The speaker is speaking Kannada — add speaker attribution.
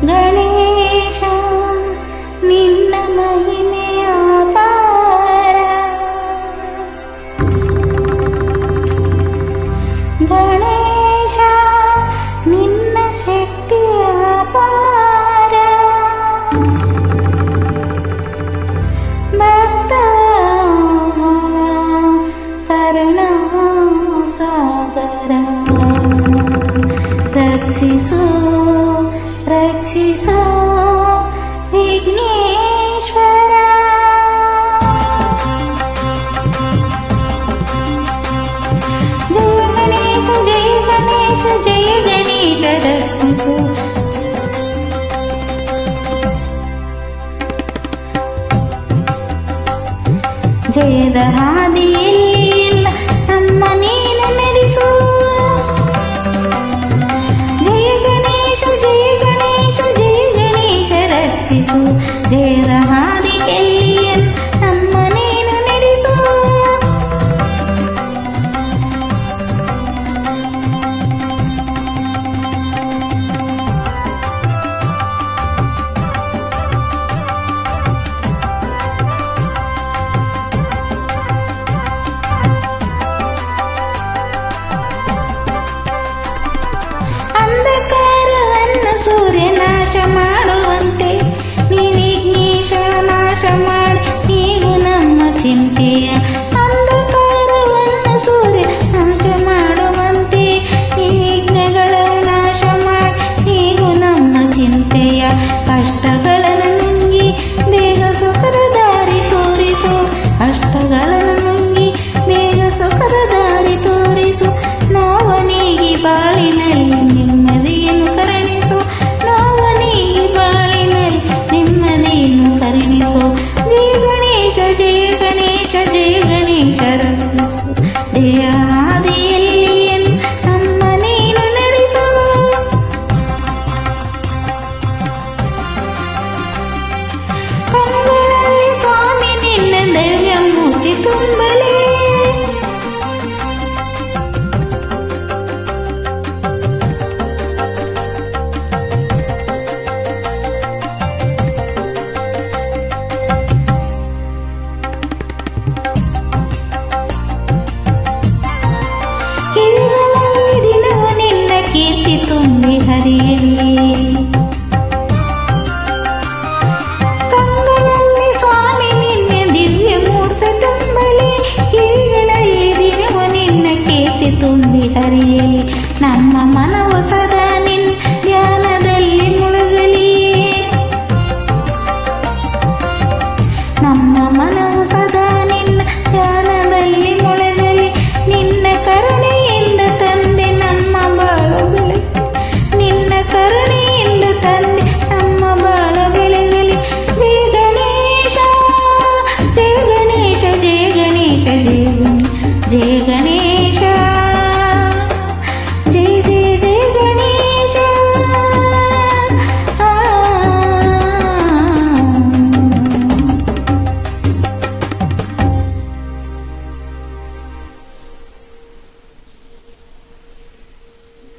Speaker 1: ಗಣೇಶ ನಿನ್ನ ಮಹಿಮೆಯ ಅಪಾರ. ಗಣೇಶ ನಿನ್ನ ಶಕ್ತಿಯ ಅಪಾರ. ಭಕ್ತವಾಹನ ಕರುಣಾ ಸಾಗರ ರಕ್ಷಿಸೋ ರಕ್ಷಿಸೋ ವಿಘ್ನೇಶ್ವರ. ಜಯ ಗಣೇಶ ಜಯ ಗಣೇಶ ಜಯ ಗಣೇಶ ರಕ್ಷಿಸೋ. ಜಯದ ಹಾದಿಯಲ್ಲಿ ನಮ್ಮ ನೀನು ನಡೆಸು. ಜಯ ಗಣೇಶ ಜಯ ಗಣೇಶ ಜಯ ಗಣೇಶ ರಕ್ಷಿಸು. ಜಯದ ಹಾದಿಯಲ್ಲಿ ನಮ್ಮ ನೀನು ನಡೆಸು. ಅಂಧಕಾರವನ್ನು ಸೂರ್ಯ ನಾಶ ಮಾಡುವಂತೆ ನೀ ವಿಘ್ನೇಶ ನಾಶ ಮಾಡಿ ಹೀಗೂ ನಮ್ಮ ಚಿಂತೆಯ. ಅಂಧಕಾರವನ್ನು ಸೂರ್ಯ ನಾಶ ಮಾಡುವಂತೆ ಈ ವಿಘ್ನಗಳನ್ನು ನಾಶ ಮಾಡಿ ಹೀಗೂ ನಮ್ಮ ಚಿಂತೆಯ. ಕಷ್ಟಗಳ